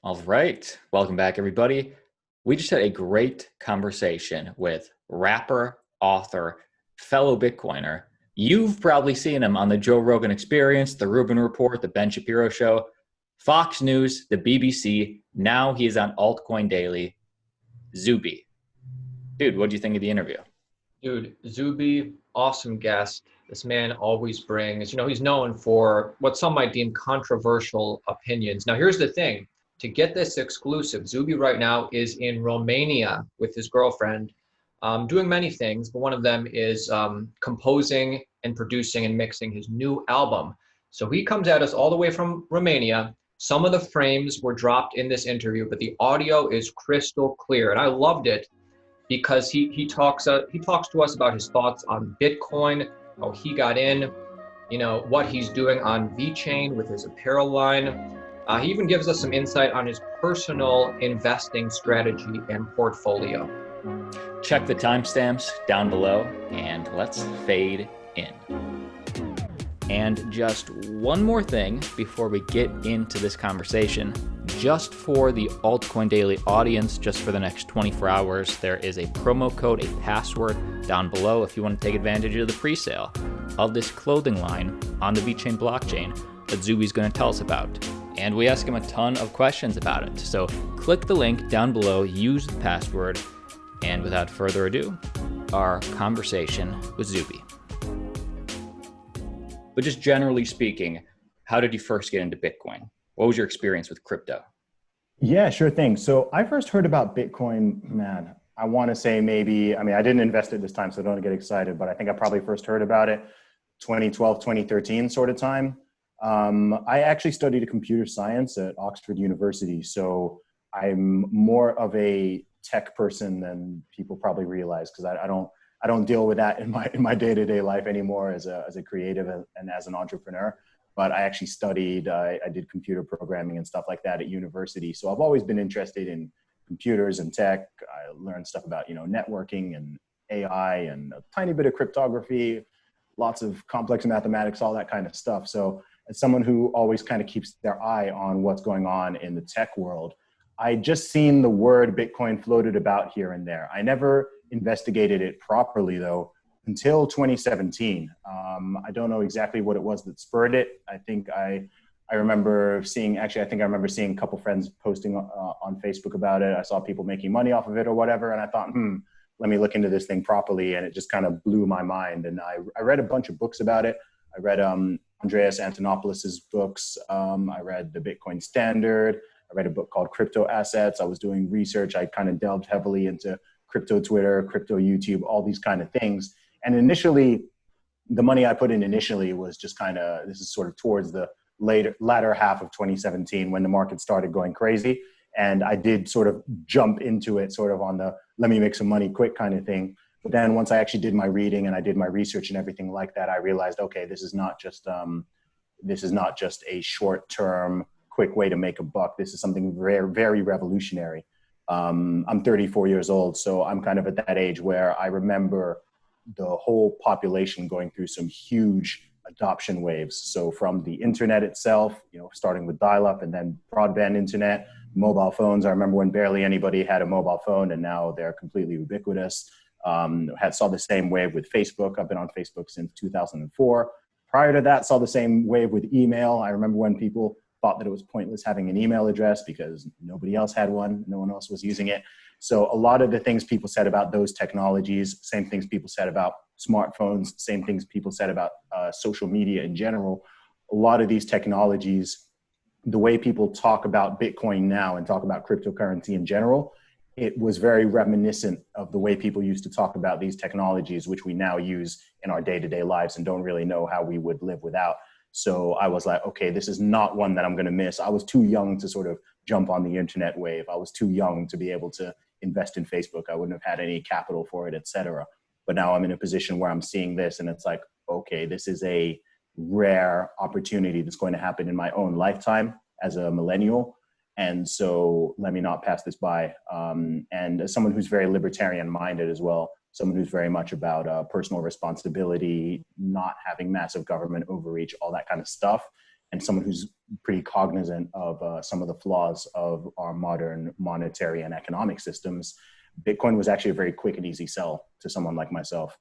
All right. Welcome back, everybody. We just had a great conversation with rapper, author, fellow Bitcoiner. You've probably seen him on the Joe Rogan Experience, the Rubin Report, the Ben Shapiro Show, Fox News, the BBC. Now he's on Altcoin Daily. Zuby. Dude, what do you think of the interview? Dude, Zuby, awesome guest. This man always brings, he's known for what some might deem controversial opinions. Now, here's the thing. To get this exclusive, Zuby right now is in Romania with his girlfriend, doing many things, but one of them is composing and producing and mixing his new album. So he comes at us all the way from Romania. Some of the frames were dropped in this interview, but the audio is crystal clear, and I loved it because he talks to us about his thoughts on Bitcoin, how he got in, what he's doing on Vechain with his apparel line. He even gives us some insight on his personal investing strategy and portfolio. Check the timestamps down below and let's fade in. And just one more thing before we get into this conversation. Just for the Altcoin Daily audience, just for the next 24 hours, there is a promo code, a password down below if you want to take advantage of the pre-sale of this clothing line on the Vechain blockchain that Zuby's going to tell us about. And we ask him a ton of questions about it. So click the link down below, use the password, and without further ado, our conversation with Zuby. But just generally speaking, how did you first get into Bitcoin? What was your experience with crypto? Yeah, sure thing. So I first heard about Bitcoin, man, I want to say I didn't invest at this time, so don't get excited, but I think I probably first heard about it 2012, 2013 sort of time. I actually studied computer science at Oxford University, so I'm more of a tech person than people probably realize because I don't deal with that in my day-to-day life anymore as a creative and as an entrepreneur. But I actually studied, I did computer programming and stuff like that at university. So I've always been interested in computers and tech. I learned stuff about, networking and AI and a tiny bit of cryptography, lots of complex mathematics, all that kind of stuff. So as someone who always kind of keeps their eye on what's going on in the tech world, I just seen the word Bitcoin floated about here and there. I never investigated it properly though until 2017. I don't know exactly what it was that spurred it. I remember seeing a couple friends posting on Facebook about it. I saw people making money off of it or whatever. And I thought, let me look into this thing properly. And it just kind of blew my mind. And I read a bunch of books about it. I read Andreas Antonopoulos's books. I read The Bitcoin Standard. I read a book called Crypto Assets. I was doing research. I kind of delved heavily into crypto Twitter, crypto YouTube, all these kind of things. And initially, the money I put in initially was just this is sort of towards the latter half of 2017 when the market started going crazy. And I did sort of jump into it sort of on the let me make some money quick kind of thing. But then once I actually did my reading and I did my research and everything like that, I realized, okay, this is not just a short-term quick way to make a buck. This is something very, very revolutionary. I'm 34 years old, so I'm kind of at that age where I remember the whole population going through some huge adoption waves. So from the internet itself, starting with dial-up and then broadband internet, mobile phones. I remember when barely anybody had a mobile phone and now they're completely ubiquitous. Saw the same wave with Facebook. I've been on Facebook since 2004. Prior to that, saw the same wave with email. I remember when people thought that it was pointless having an email address because nobody else had one. No one else was using it. So a lot of the things people said about those technologies, same things people said about smartphones, same things people said about social media in general. A lot of these technologies, the way people talk about Bitcoin now and talk about cryptocurrency in general, it was very reminiscent of the way people used to talk about these technologies, which we now use in our day-to-day lives and don't really know how we would live without. So I was like, okay, this is not one that I'm going to miss. I was too young to sort of jump on the internet wave. I was too young to be able to invest in Facebook. I wouldn't have had any capital for it, etc. But now I'm in a position where I'm seeing this and it's like, okay, this is a rare opportunity that's going to happen in my own lifetime as a millennial. And so let me not pass this by. And as someone who's very libertarian minded as well, someone who's very much about personal responsibility, not having massive government overreach, all that kind of stuff. And someone who's pretty cognizant of some of the flaws of our modern monetary and economic systems, Bitcoin was actually a very quick and easy sell to someone like myself.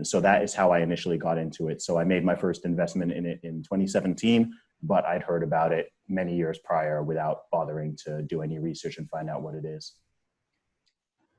So that is how I initially got into it. So I made my first investment in it in 2017, but I'd heard about it many years prior without bothering to do any research and find out what it is.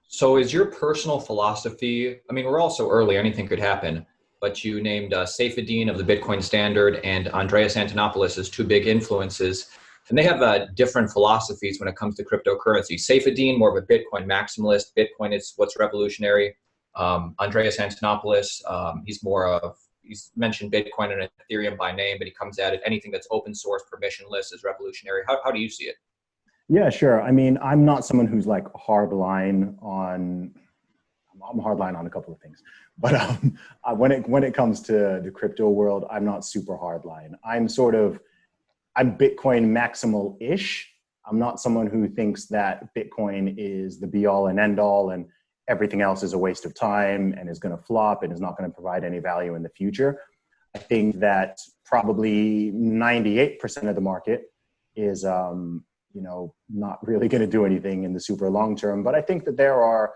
So is your personal philosophy, I mean, we're all so early, anything could happen, but you named Saifedean of the Bitcoin Standard and Andreas Antonopoulos as two big influences. And they have different philosophies when it comes to cryptocurrency. Saifedean, more of a Bitcoin maximalist. Bitcoin is what's revolutionary. Andreas Antonopoulos, he's mentioned Bitcoin and Ethereum by name, but he comes at it. Anything that's open source, permissionless is revolutionary. How do you see it? Yeah, sure. I mean, I'm not someone who's like I'm hardline on a couple of things, but when it comes to the crypto world, I'm not super hardline. I'm Bitcoin maximal-ish. I'm not someone who thinks that Bitcoin is the be all and end all and everything else is a waste of time and is going to flop and is not going to provide any value in the future. I think that probably 98% of the market is, not really going to do anything in the super long term. But I think that there are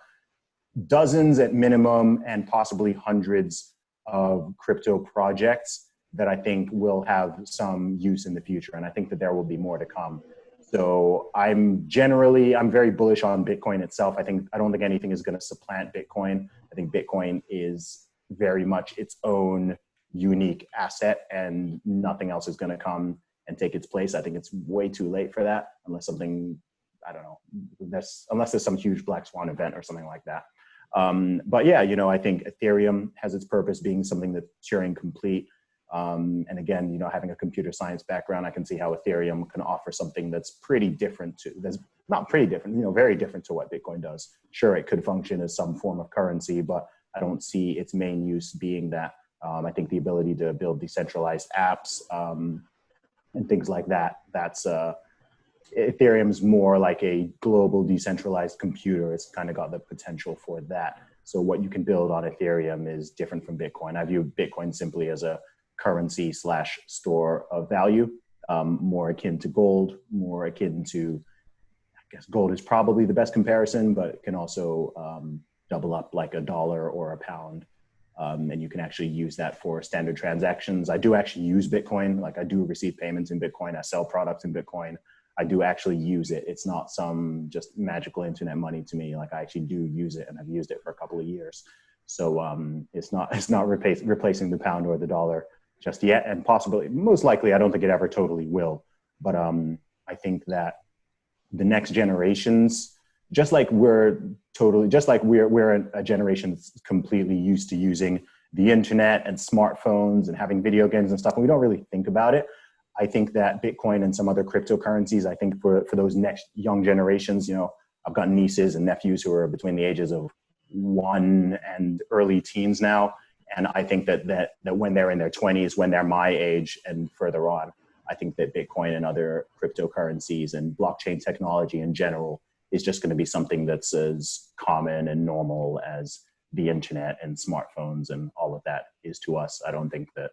dozens at minimum and possibly hundreds of crypto projects that I think will have some use in the future. And I think that there will be more to come. So I'm very bullish on Bitcoin itself. I don't think anything is going to supplant Bitcoin. I think Bitcoin is very much its own unique asset and nothing else is going to come and take its place. I think it's way too late for that unless there's some huge black swan event or something like that. But yeah, I think Ethereum has its purpose being something that's Turing complete. And again, having a computer science background, I can see how Ethereum can offer something that's very different to what Bitcoin does. Sure, it could function as some form of currency, but I don't see its main use being that. I think the ability to build decentralized apps and things like that, Ethereum's more like a global decentralized computer. It's kind of got the potential for that. So what you can build on Ethereum is different from Bitcoin. I view Bitcoin simply as a currency / store of value, more akin to gold, more akin to, I guess gold is probably the best comparison, but it can also double up like a dollar or a pound. And you can actually use that for standard transactions. I do actually use Bitcoin. Like I do receive payments in Bitcoin. I sell products in Bitcoin. I do actually use it. It's not some just magical internet money to me. Like I actually do use it and I've used it for a couple of years. So it's not replacing the pound or the dollar just yet. And possibly, most likely, I don't think it ever totally will. But I think that the next generations, just like we're a generation that's completely used to using the internet and smartphones and having video games and stuff, and we don't really think about it. I think that Bitcoin and some other cryptocurrencies, I think for those next young generations, I've got nieces and nephews who are between the ages of 1 and early teens now. And I think that when they're in their 20s, when they're my age and further on, I think that Bitcoin and other cryptocurrencies and blockchain technology in general is just going to be something that's as common and normal as the internet and smartphones and all of that is to us. I don't think that,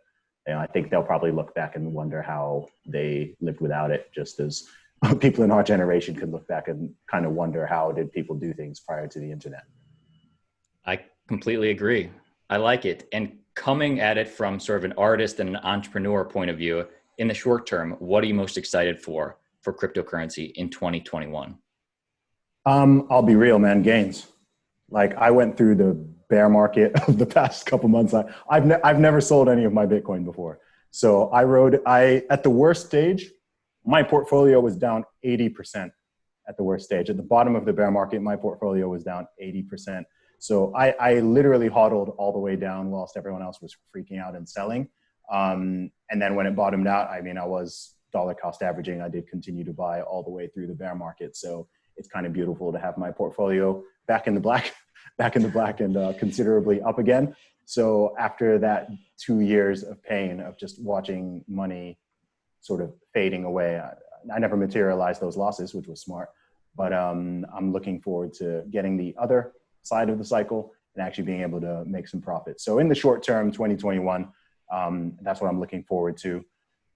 I think they'll probably look back and wonder how they lived without it, just as people in our generation could look back and kind of wonder how did people do things prior to the internet. I completely agree. I like it. And coming at it from sort of an artist and an entrepreneur point of view, in the short term, what are you most excited for cryptocurrency in 2021? I'll be real, man. Gains. Like I went through the bear market of the past couple months. I've never sold any of my Bitcoin before. So at the worst stage, my portfolio was down 80% at the worst stage. At the bottom of the bear market, my portfolio was down 80%. So I literally hodled all the way down whilst everyone else was freaking out and selling. And then when it bottomed out, I was dollar cost averaging. I did continue to buy all the way through the bear market. So it's kind of beautiful to have my portfolio back in the black and considerably up again. So after that 2 years of pain of just watching money sort of fading away, I never materialized those losses, which was smart. But I'm looking forward to getting the other side of the cycle and actually being able to make some profit. So in the short term, 2021, that's what I'm looking forward to.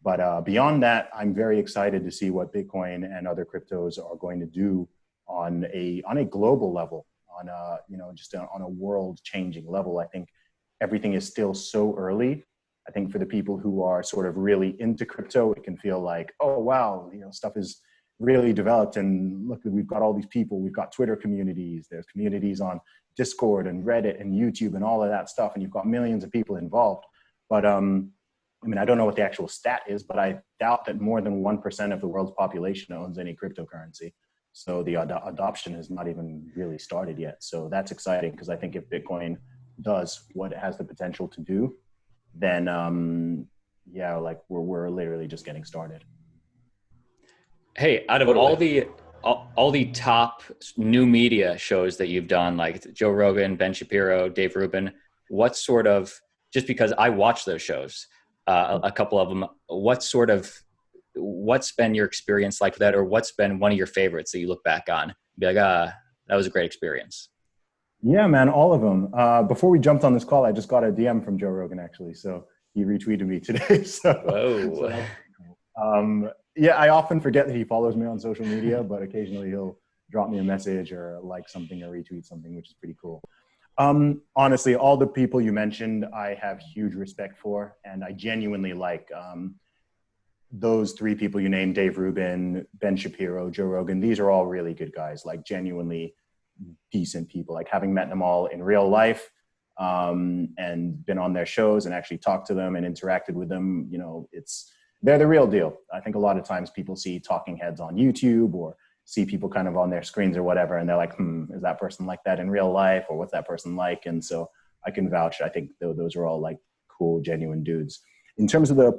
But beyond that, I'm very excited to see what Bitcoin and other cryptos are going to do on a global level, on a, just on a world changing level. I think everything is still so early. I think for the people who are sort of really into crypto, it can feel like, oh, wow, stuff is really developed. And look, we've got all these people, we've got Twitter communities, there's communities on Discord and Reddit and YouTube and all of that stuff. And you've got millions of people involved. But I mean, I don't know what the actual stat is, but I doubt that more than 1% of the world's population owns any cryptocurrency. So the adoption has not even really started yet. So that's exciting, because I think if Bitcoin does what it has the potential to do, then yeah, like we're literally just getting started. Hey, out of all the top new media shows that you've done, like Joe Rogan, Ben Shapiro, Dave Rubin, what sort of, just because I watch those shows, a couple of them, what's been your experience like that, or what's been one of your favorites that you look back on and be like, that was a great experience? Yeah, man, all of them. Before we jumped on this call, I just got a DM from Joe Rogan, actually. So he retweeted me today. So that's cool. Yeah, I often forget that he follows me on social media, but occasionally he'll drop me a message or like something or retweet something, which is pretty cool. Honestly, all the people you mentioned, I have huge respect for, and I genuinely like those three people you named: Dave Rubin, Ben Shapiro, Joe Rogan. These are all really good guys, like genuinely decent people. Like, having met them all in real life and been on their shows and actually talked to them and interacted with them, they're the real deal. I think a lot of times people see talking heads on YouTube or see people kind of on their screens or whatever, and they're like, is that person like that in real life, or what's that person like? And so I can vouch. I think those are all like cool, genuine dudes. In terms of the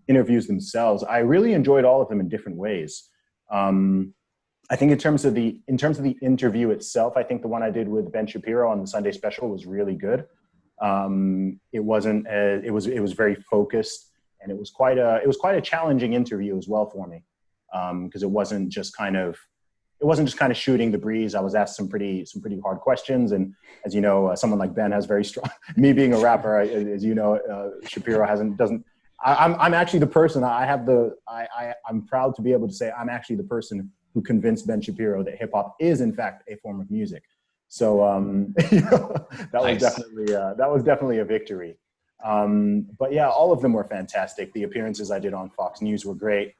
interviews themselves, I really enjoyed all of them in different ways. I think in terms of the interview itself, I think the one I did with Ben Shapiro on the Sunday Special was really good. It was very focused, and it was quite a challenging interview as well for me, because it wasn't just kind of shooting the breeze. I was asked some pretty hard questions, and as you know, someone like Ben has very strong. Me being a rapper, as you know, Shapiro doesn't. I'm actually the person. I'm proud to be able to say I'm actually the person who convinced Ben Shapiro that hip hop is in fact a form of music. So that was definitely a victory. But yeah, all of them were fantastic. The appearances I did on Fox News were great.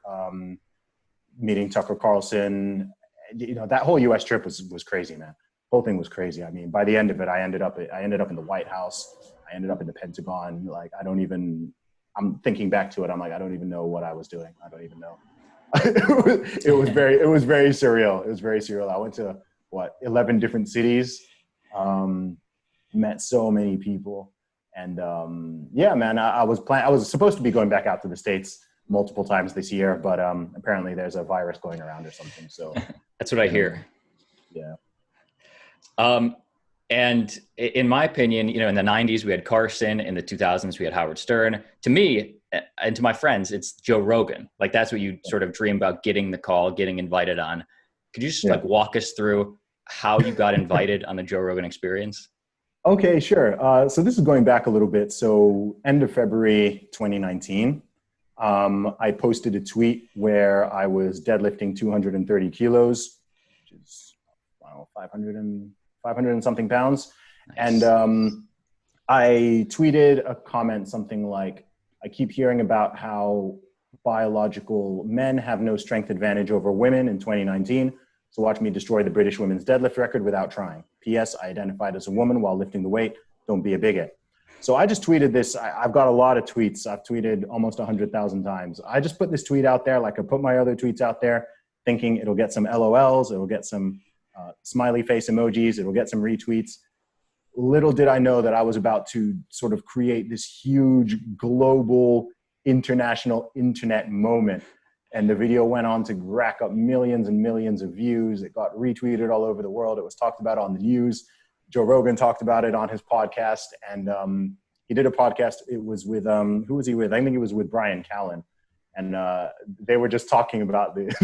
Meeting Tucker Carlson, that whole US trip was crazy, man. The whole thing was crazy. I mean, by the end of it, I ended up in the White House. I ended up in the Pentagon. Like, I'm thinking back to it. I'm like, I don't even know what I was doing. I don't even know. It was very surreal. It was very surreal. I went to 11 different cities, met so many people. And yeah, man, I was supposed to be going back out to the States multiple times this year, but apparently there's a virus going around or something. So that's what I hear. Yeah. And in my opinion, in the 90s we had Carson, in the 2000s we had Howard Stern. To me and to my friends, it's Joe Rogan. Like, that's what you sort of dream about, getting the call, getting invited on. Could you just like walk us through how you got invited on the Joe Rogan Experience? Okay, sure. So this is going back a little bit. So end of February 2019, I posted a tweet where I was deadlifting 230 kilos, which is 500 and something pounds. Nice. And I tweeted a comment, something like, I keep hearing about how biological men have no strength advantage over women in 2019. So watch me destroy the British women's deadlift record without trying. P.S. I identified as a woman while lifting the weight. Don't be a bigot. So I just tweeted this. I've got a lot of tweets. I've tweeted almost 100,000 times. I just put this tweet out there like I put my other tweets out there, thinking it'll get some LOLs, it'll get some smiley face emojis, it'll get some retweets. Little did I know that I was about to sort of create this huge global international internet moment. And the video went on to rack up millions and millions of views. It got retweeted all over the world. It was talked about on the news. Joe Rogan talked about it on his podcast. And he did a podcast. It was with, who was he with? I think it was with Brian Callen. And they were just talking about this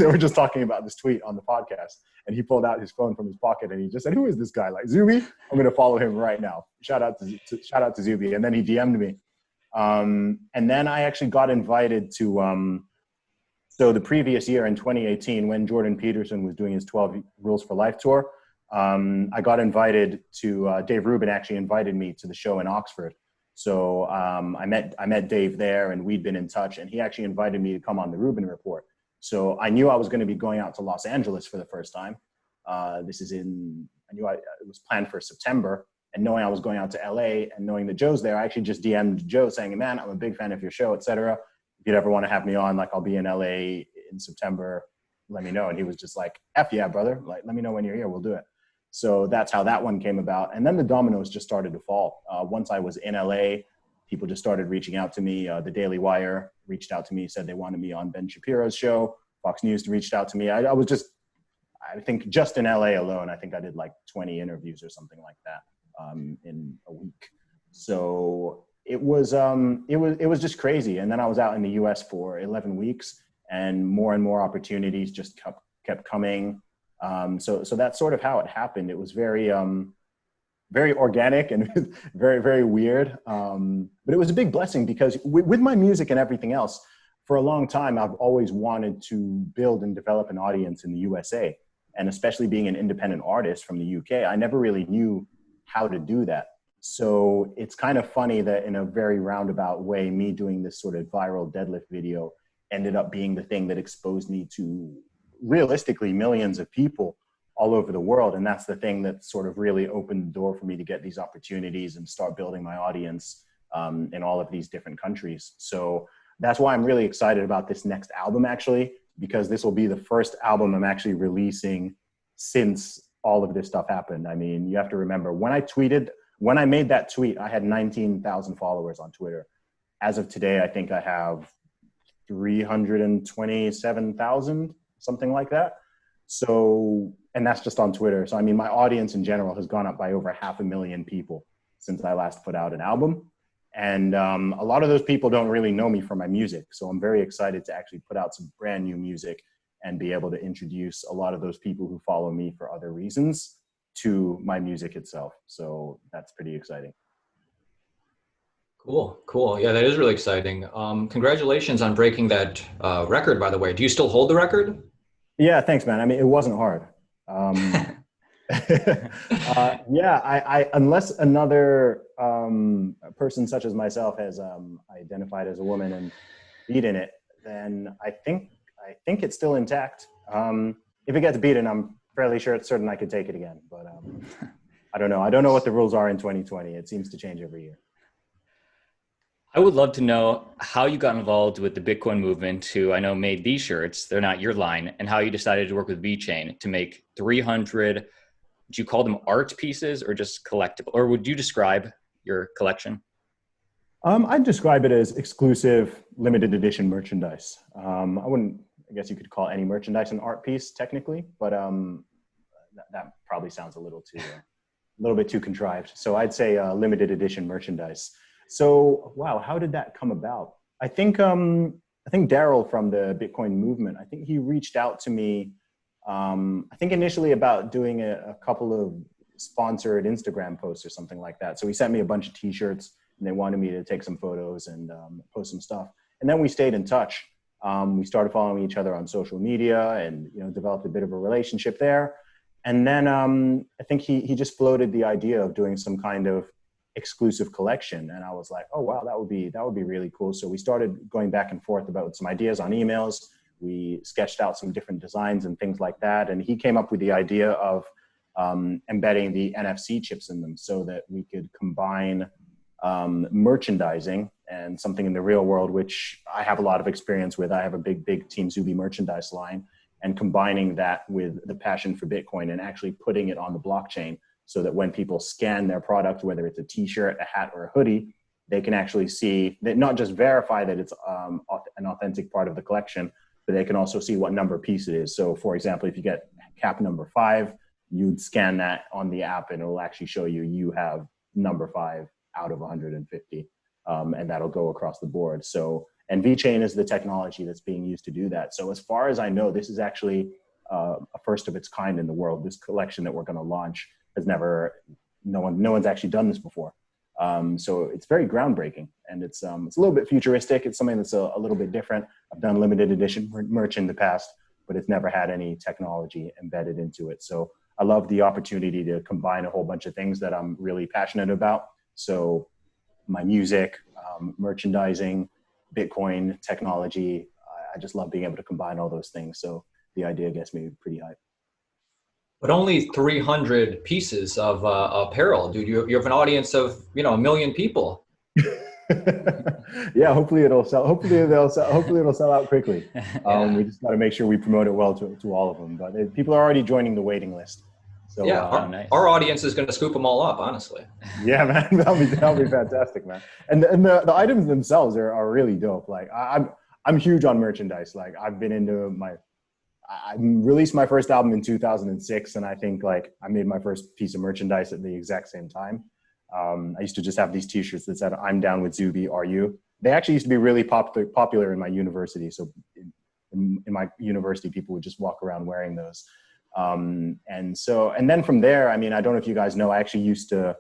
tweet on the podcast. And he pulled out his phone from his pocket and he just said, "Who is this guy? Like, Zuby? I'm going to follow him right now. Shout out to Zuby." And then he DM'd me. And then I actually got invited to, so the previous year in 2018, when Jordan Peterson was doing his 12 Rules for Life tour, I got invited to, Dave Rubin actually invited me to the show in Oxford. So I met Dave there, and we'd been in touch, and he actually invited me to come on the Rubin Report. So I knew I was going to be going out to Los Angeles for the first time. I knew it was planned for September, and knowing I was going out to LA and knowing that Joe's there, I actually just DM'd Joe saying, man, I'm a big fan of your show, etc. If you'd ever want to have me on, like, I'll be in LA in September, let me know. And he was just like, F yeah, brother. Like, let me know when you're here. We'll do it. So that's how that one came about. And then the dominoes just started to fall. Once I was in LA, people just started reaching out to me. The Daily Wire reached out to me, said they wanted me on Ben Shapiro's show. Fox News reached out to me. I think just in LA alone, I think I did like 20 interviews or something like that in a week. So it was just crazy. And then I was out in the US for 11 weeks, and more opportunities just kept coming. So that's sort of how it happened. It was very organic and very, very weird. But it was a big blessing because with my music and everything else, for a long time, I've always wanted to build and develop an audience in the USA. And especially being an independent artist from the UK, I never really knew how to do that. So it's kind of funny that in a very roundabout way, me doing this sort of viral deadlift video ended up being the thing that exposed me to realistically millions of people all over the world. And that's the thing that sort of really opened the door for me to get these opportunities and start building my audience in all of these different countries. So that's why I'm really excited about this next album, actually, because this will be the first album I'm actually releasing since all of this stuff happened. I mean, you have to remember, when I made that tweet, I had 19,000 followers on Twitter. As of today, I think I have 327,000, something like that. So, and that's just on Twitter. So, I mean, my audience in general has gone up by over 500,000 people since I last put out an album. And a lot of those people don't really know me for my music. So I'm very excited to actually put out some brand new music and be able to introduce a lot of those people who follow me for other reasons to my music itself. So that's pretty exciting. Cool. Yeah, that is really exciting. Congratulations on breaking that record, by the way. Do you still hold the record? Yeah, thanks, man. I mean, it wasn't hard. I unless another person such as myself has identified as a woman and beaten it, then I think it's still intact. If it gets beaten, I'm fairly certain I could take it again. But I don't know. I don't know what the rules are in 2020. It seems to change every year. I would love to know how you got involved with the Bitcoin movement, who I know made these shirts. They're not your line, and how you decided to work with Vechain to make 300, would you call them art pieces or just collectible? Or would you describe your collection? I'd describe it as exclusive limited edition merchandise. I guess you could call any merchandise an art piece technically, but that probably sounds a little bit too contrived. So I'd say limited edition merchandise. So, wow, how did that come about? I think Daryl from the Bitcoin movement, I think he reached out to me, I think initially about doing a couple of sponsored Instagram posts or something like that. So he sent me a bunch of t-shirts and they wanted me to take some photos and post some stuff. And then we stayed in touch. We started following each other on social media and, developed a bit of a relationship there. And then I think he just floated the idea of doing some kind of exclusive collection, and I was like, oh wow, that would be really cool. So we started going back and forth about some ideas on emails. We sketched out some different designs and things like that, and he came up with the idea of embedding the NFC chips in them so that we could combine merchandising and something in the real world, which I have a lot of experience with. I have a big Team Zuby merchandise line, and combining that with the passion for Bitcoin and actually putting it on the blockchain, so that when people scan their product, whether it's a t-shirt, a hat, or a hoodie, they can actually see that, not just verify that it's an authentic part of the collection, but they can also see what number piece it is. So for example, if you get cap number 5, you'd scan that on the app and it'll actually show you have number 5 out of 150. And that'll go across the board. So, and Vechain is the technology that's being used to do that. So as far as I know, this is actually a first of its kind in the world. This collection that we're going to launch has no one's actually done this before. So it's very groundbreaking, and it's a little bit futuristic. It's something that's a little bit different. I've done limited edition merch in the past, but it's never had any technology embedded into it. So I love the opportunity to combine a whole bunch of things that I'm really passionate about. So my music, merchandising, Bitcoin, technology, I just love being able to combine all those things. So the idea gets me pretty hyped. But only 300 pieces of apparel, dude. You have an audience of, 1 million people. Yeah, hopefully it'll sell. Hopefully it'll sell out quickly. We just got to make sure we promote it well to all of them. But people are already joining the waiting list. So yeah, nice. Our audience is going to scoop them all up, honestly. Yeah, man, that'll be fantastic, man. And the items themselves are really dope. Like I'm huge on merchandise. Like I've been into I released my first album in 2006, and I think like I made my first piece of merchandise at the exact same time. I used to just have these T-shirts that said "I'm down with Zuby, are you?" They actually used to be really popular in my university. So in my university, people would just walk around wearing those. And then from there, I mean, I don't know if you guys know, I actually used to,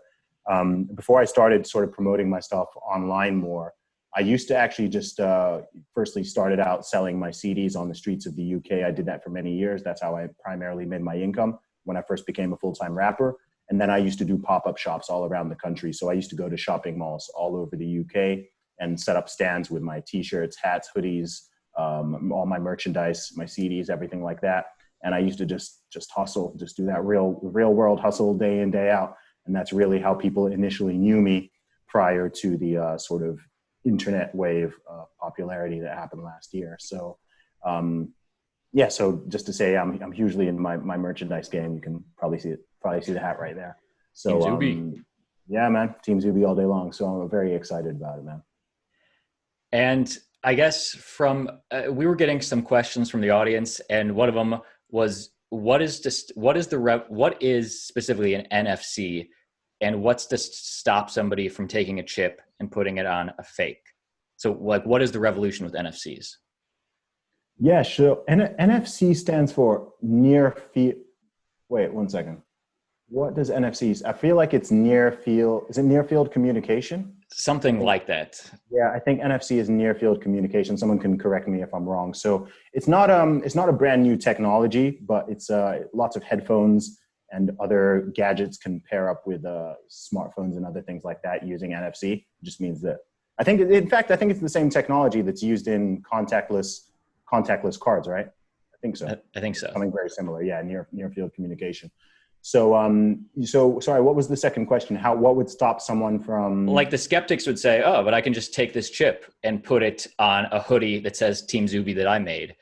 before I started sort of promoting my stuff online more, I used to actually just firstly started out selling my CDs on the streets of the UK. I did that for many years. That's how I primarily made my income when I first became a full-time rapper. And then I used to do pop-up shops all around the country. So I used to go to shopping malls all over the UK and set up stands with my T-shirts, hats, hoodies, all my merchandise, my CDs, everything like that. And I used to just hustle, just do that real world hustle day in, day out. And that's really how people initially knew me prior to the sort of internet wave of popularity that happened last year. So, yeah, so just to say, I'm hugely in my merchandise game. You can probably see the hat right there. So, yeah, man, Team Zuby all day long. So I'm very excited about it, man. And I guess from we were getting some questions from the audience, and one of them was, what is specifically an NFC, and what's to stop somebody from taking a chip and putting it on a fake? So like, what is the revolution with NFCs? Yeah, sure. NFC stands for near field. Wait, one second. What does NFC? I feel like it's near field. Is it near field communication? Something like that. Yeah, I think NFC is near field communication. Someone can correct me if I'm wrong. So it's not a brand new technology, but it's lots of headphones and other gadgets can pair up with smartphones and other things like that using NFC. It just means that I think it's the same technology that's used in contactless cards, right? I think so. I think so. Something very similar. Yeah, near field communication. So, so sorry, what was the second question? What would stop someone from? Like the skeptics would say, oh, but I can just take this chip and put it on a hoodie that says Team Zuby that I made.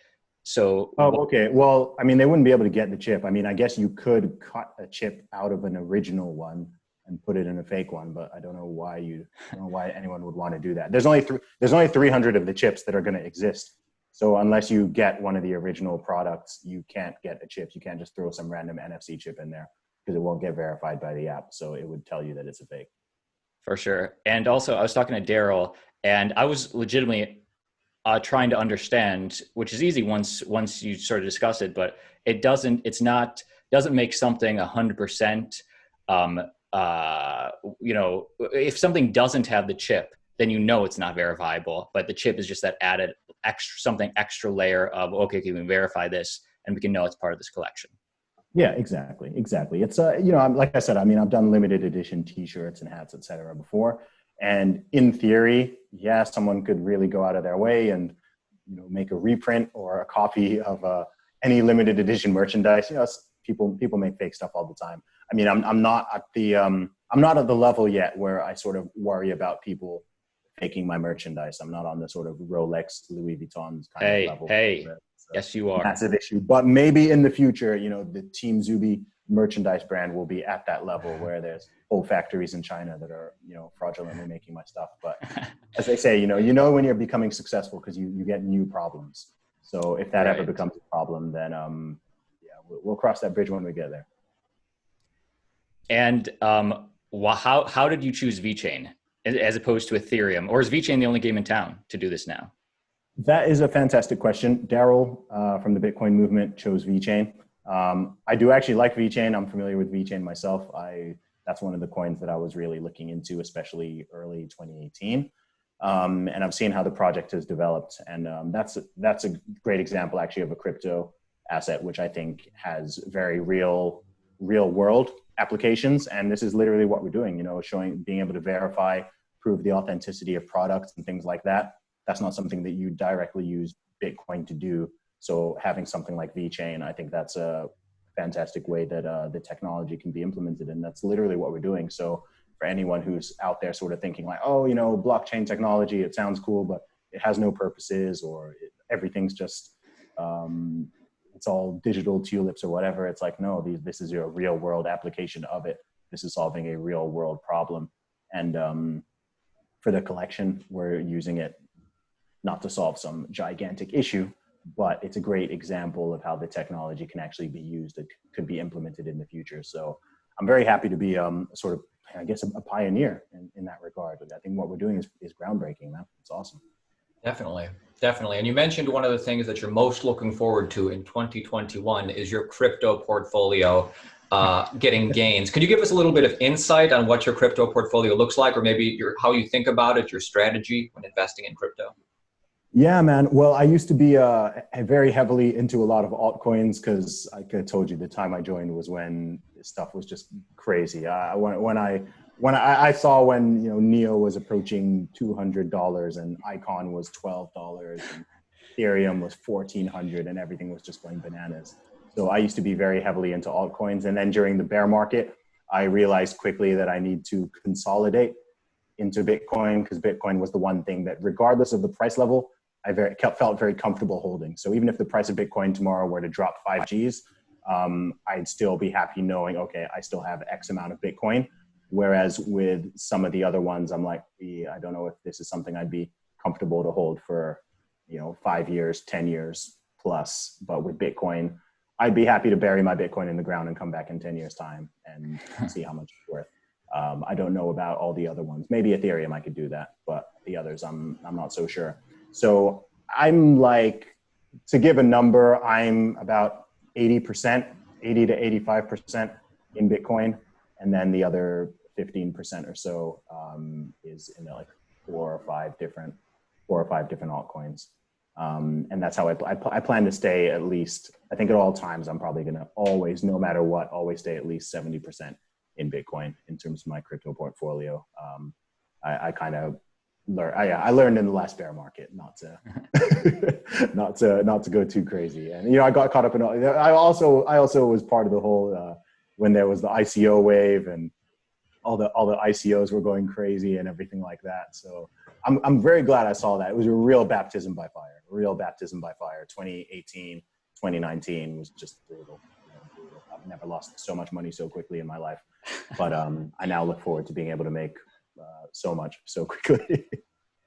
So. Oh, okay. Well, I mean, they wouldn't be able to get the chip. I mean, I guess you could cut a chip out of an original one and put it in a fake one, but I don't know why anyone would want to do that. There's only 300 of the chips that are going to exist. So unless you get one of the original products, you can't get a chip. You can't just throw some random NFC chip in there because it won't get verified by the app. So it would tell you that it's a fake. For sure. And also I was talking to Daryl, and I was legitimately trying to understand, which is easy once you sort of discuss it, but it doesn't make something 100%, if something doesn't have the chip, then it's not verifiable, but the chip is just that added extra layer of, okay, can we verify this and we can know it's part of this collection. Yeah, exactly. It's like I said, I mean, I've done limited edition T-shirts and hats, etc. before, and in theory, yeah, someone could really go out of their way and make a reprint or a copy of any limited edition merchandise. People make fake stuff all the time. I mean, I'm not at the level yet where I sort of worry about people faking my merchandise. I'm not on the sort of Rolex, Louis Vuitton kind of level. Yes, you are. Massive issue. But maybe in the future, the Team Zuby merchandise brand will be at that level where there's whole factories in China that are, fraudulently making my stuff. But as they say, when you're becoming successful because you get new problems. So if that ever becomes a problem, then we'll cross that bridge when we get there. And how did you choose Vechain as opposed to Ethereum? Or is Vechain the only game in town to do this now? That is a fantastic question. Daryl from the Bitcoin movement chose Vechain. I do actually like Vechain. I'm familiar with Vechain myself. I That's one of the coins that I was really looking into, especially early 2018. And I've seen how the project has developed. And that's a great example actually of a crypto asset, which I think has very real world applications. And this is literally what we're doing, you know, being able to verify, prove the authenticity of products and things like that. That's not something that you directly use Bitcoin to do. So having something like Vechain, I think that's a fantastic way that the technology can be implemented. And that's literally what we're doing. So for anyone who's out there sort of thinking like, oh, you know, blockchain technology, it sounds cool, but it has no purposes, or everything's just, it's all digital tulips or whatever. It's like, no, this is a real world application of it. This is solving a real world problem. And for the collection, we're using it not to solve some gigantic issue, but it's a great example of how the technology can actually be used. It could be implemented in the future. So I'm very happy to be sort of, I guess, a pioneer in that regard. I think what we're doing is groundbreaking, man. It's awesome. Definitely. And you mentioned one of the things that you're most looking forward to in 2021 is your crypto portfolio getting gains. Could you give us a little bit of insight on what your crypto portfolio looks like, or maybe how you think about it, your strategy when investing in crypto? Yeah, man. Well, I used to be very heavily into a lot of altcoins because, like I told you, the time I joined was when this stuff was just crazy. When I saw when, you know, Neo was approaching $200 and Icon was $12 and Ethereum was $1,400 and everything was just going bananas. So I used to be very heavily into altcoins. And then during the bear market, I realized quickly that I need to consolidate into Bitcoin, because Bitcoin was the one thing that, regardless of the price level, I felt very comfortable holding. So even if the price of Bitcoin tomorrow were to drop 5 Gs, I'd still be happy knowing, okay, I still have X amount of Bitcoin. Whereas with some of the other ones, I'm like, I don't know if this is something I'd be comfortable to hold for, you know, 5 years, 10 years plus. But with Bitcoin, I'd be happy to bury my Bitcoin in the ground and come back in 10 years time and see how much it's worth. I don't know about all the other ones. Maybe Ethereum, I could do that, but the others, I'm not so sure. So I'm like, to give a number, I'm about 80%, 80 to 85% in Bitcoin. And then the other 15% or so is in like four or five different altcoins. And that's how I plan to stay at least, I think at all times, I'm probably going to always, no matter what, always stay at least 70% in Bitcoin in terms of my crypto portfolio. I kind of I learned in the last bear market not to not to go too crazy. And, you know, I got caught up in I also was part of the whole, when there was the ICO wave and all the ICOs were going crazy and everything like that. So I'm very glad I saw that. It was a real baptism by fire. 2018, 2019 was just brutal. Brutal. I've never lost so much money so quickly in my life. But I now look forward to being able to make so much so quickly.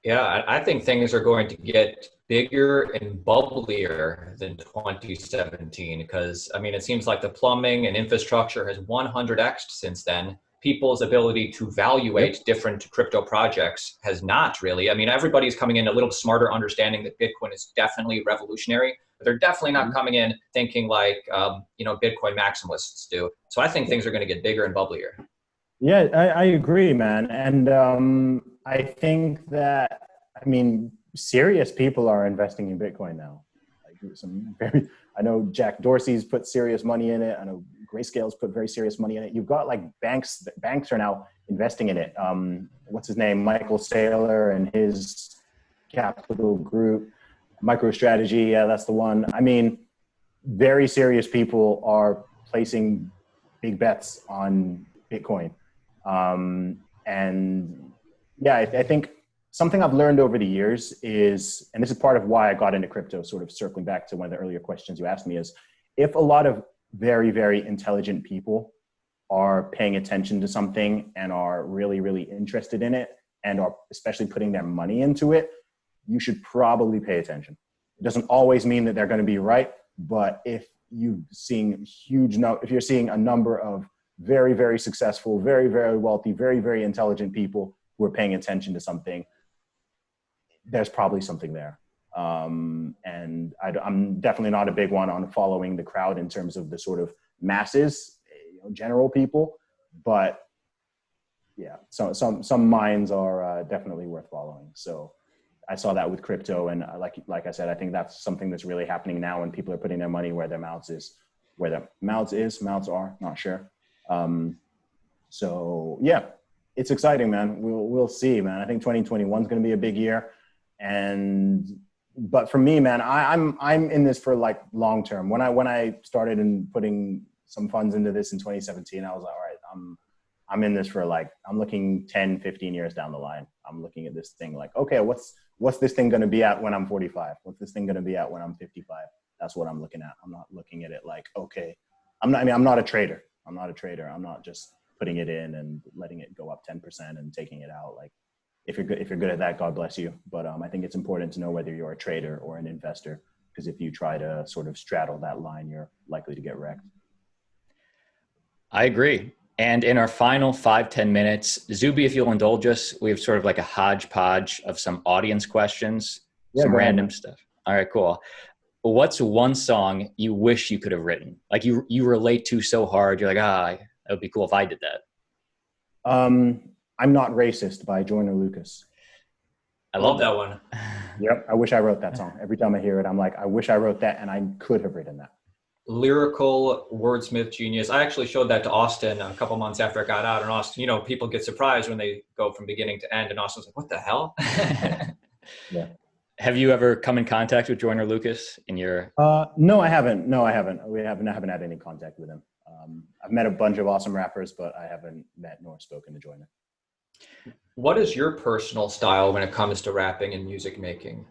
Yeah, I think things are going to get bigger and bubblier than 2017, because, I mean, it seems like the plumbing and infrastructure has 100x'd since then. People's ability to evaluate different crypto projects has not really. I mean, everybody's coming in a little smarter, understanding that Bitcoin is definitely revolutionary, but they're definitely not coming in thinking like, Bitcoin maximalists do. So I think things are going to get bigger and bubblier. Yeah, I agree, man. And I think that, I mean, serious people are investing in Bitcoin now. Like I know Jack Dorsey's put serious money in it. I know Grayscale's put very serious money in it. You've got like banks are now investing in it. What's his name? Michael Saylor and his capital group, MicroStrategy. Yeah, that's the one. I mean, very serious people are placing big bets on Bitcoin. And yeah, I think something I've learned over the years is, and this is part of why I got into crypto, sort of circling back to one of the earlier questions you asked me, is if a lot of very, very intelligent people are paying attention to something and are really, really interested in it and are especially putting their money into it, you should probably pay attention. It doesn't always mean that they're going to be right, but if you're seeing a number of very, very successful, very, very wealthy, very, very intelligent people who are paying attention to something, there's probably something there. And I'm definitely not a big one on following the crowd in terms of the sort of masses, general people. But yeah, some mines are definitely worth following. So I saw that with crypto, and like I said, I think that's something that's really happening now, when people are putting their money where their mouths is, mouths are, not sure. So yeah, it's exciting, man. We'll see, man. I think 2021 is going to be a big year, but for me, man, I'm in this for like long term. When I started in putting some funds into this in 2017, I was like, all right, I'm in this for like, I'm looking 10, 15 years down the line. I'm looking at this thing like, okay, what's this thing going to be at when I'm 45? What's this thing going to be at when I'm 55? That's what I'm looking at. I'm not looking at it like, okay, I'm not a trader. I'm not just putting it in and letting it go up 10% and taking it out. Like, if you're good at that, God bless you. But I think it's important to know whether you're a trader or an investor, because if you try to sort of straddle that line, you're likely to get wrecked. I agree. And in our final 5-10 minutes, Zuby, if you'll indulge us, we have sort of like a hodgepodge of some audience questions, some random stuff. All right, cool. What's one song you wish you could have written? Like you relate to so hard. You're like, that would be cool if I did that. I'm Not Racist by Joyner Lucas. I love that one. Yep. I wish I wrote that song. Every time I hear it, I'm like, I wish I wrote that and I could have written that. Lyrical wordsmith genius. I actually showed that to Austin a couple months after I got out. And Austin, people get surprised when they go from beginning to end. And Austin's like, what the hell? Yeah. Have you ever come in contact with Joyner Lucas in your? No, I haven't. I haven't had any contact with him. I've met a bunch of awesome rappers, but I haven't met nor spoken to Joyner. What is your personal style when it comes to rapping and music making?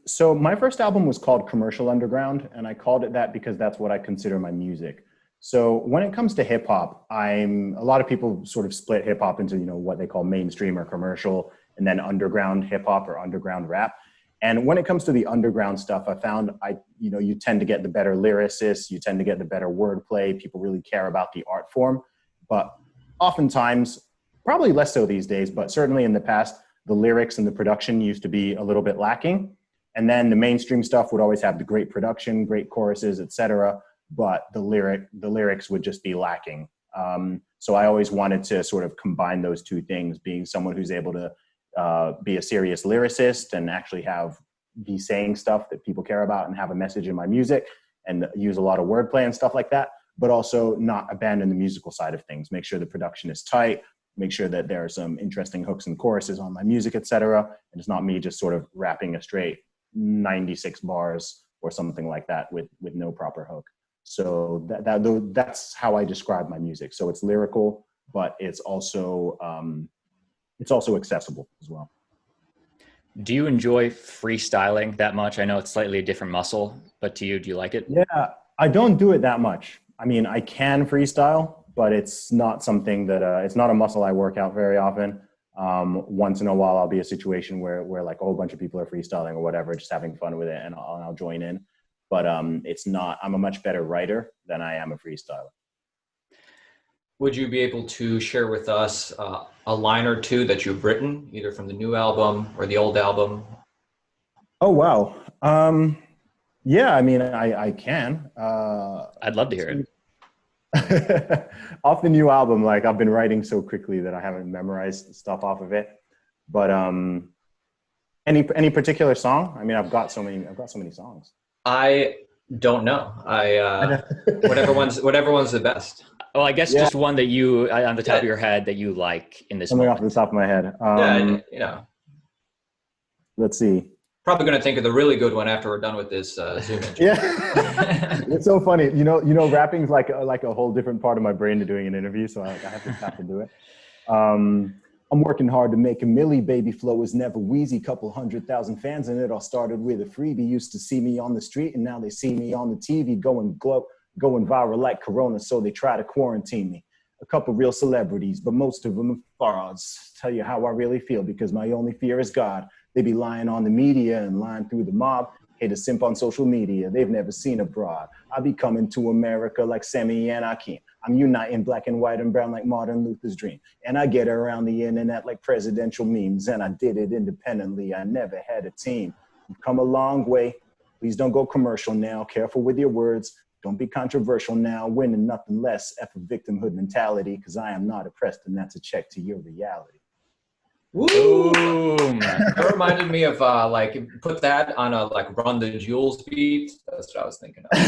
So my first album was called Commercial Underground, and I called it that because that's what I consider my music. So when it comes to hip hop, a lot of people sort of split hip hop into, what they call mainstream or commercial, and then underground hip hop or underground rap. And when it comes to the underground stuff, I found you tend to get the better lyricists, you tend to get the better wordplay. People really care about the art form, but oftentimes, probably less so these days, but certainly in the past, the lyrics and the production used to be a little bit lacking. And then the mainstream stuff would always have the great production, great choruses, etc. But the lyrics would just be lacking. So I always wanted to sort of combine those two things, being someone who's able to be a serious lyricist and actually be saying stuff that people care about and have a message in my music and use a lot of wordplay and stuff like that, but also not abandon the musical side of things. Make sure the production is tight, make sure that there are some interesting hooks and choruses on my music, etc. And it's not me just sort of rapping a straight 96 bars or something like that with no proper hook. So that's how I describe my music. So it's lyrical, but it's also accessible as well. Do you enjoy freestyling that much? I know it's slightly a different muscle, but do you like it? Yeah, I don't do it that much. I mean, I can freestyle, but it's not something that, it's not a muscle I work out very often. Once in a while, I'll be a situation where like a whole bunch of people are freestyling or whatever, just having fun with it, and I'll join in. But it's not, I'm a much better writer than I am a freestyler. Would you be able to share with us a line or two that you've written, either from the new album or the old album? Oh, wow. Yeah, I mean, I can. I'd love to hear it. Off the new album, like I've been writing so quickly that I haven't memorized stuff off of it. But any particular song? I mean, I've got so many songs. I don't know. Whatever one's the best. Well, I guess just one that you on the top of your head that you like in this something moment. off the top of my head. Let's see. Probably going to think of the really good one after we're done with this Zoom interview. Yeah, it's so funny. You know, rapping's like a whole different part of my brain to doing an interview, so I have to tap into it. I'm working hard to make a milli, baby flow is never wheezy. Couple 100,000 fans, and it all started with a freebie. Used to see me on the street, and now they see me on the TV going viral like Corona, so they try to quarantine me. A couple real celebrities, but most of them are frauds. Tell you how I really feel, because my only fear is God. They be lying on the media and lying through the mob. Hate a simp on social media. They've never seen abroad. I be coming to America like Sammy and Akeem. I'm uniting black and white and brown like Martin Luther's dream. And I get around the internet like presidential memes. And I did it independently. I never had a team. We've come a long way. Please don't go commercial now. Careful with your words. Don't be controversial now, winning nothing less. F a victimhood mentality, because I am not oppressed, and that's a check to your reality. Boom. That reminded me of like put that on a like Run the Jewels beat. That's what I was thinking of.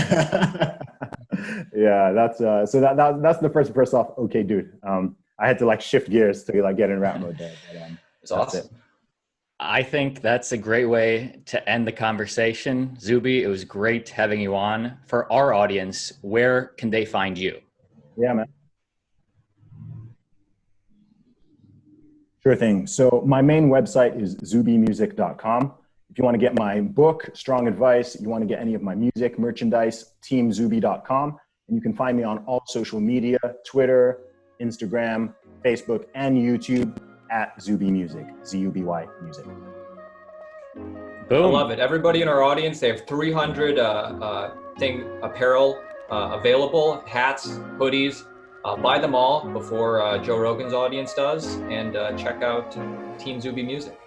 Yeah, that's so that's the first off. Okay, dude. I had to like shift gears to like get in rap mode there. But, It's awesome. it. I think that's a great way to end the conversation. Zuby, it was great having you on. For our audience, where can they find you? Yeah, man. Sure thing. So my main website is zubymusic.com. If you want to get my book, Strong Advice, you want to get any of my music, merchandise, teamzuby.com. And you can find me on all social media, Twitter, Instagram, Facebook, and YouTube at Zuby Music, Z-U-B-Y Music. Boom. I love it. Everybody in our audience, they have 300 apparel available, hats, hoodies. Buy them all before Joe Rogan's audience does, and check out Team Zuby Music.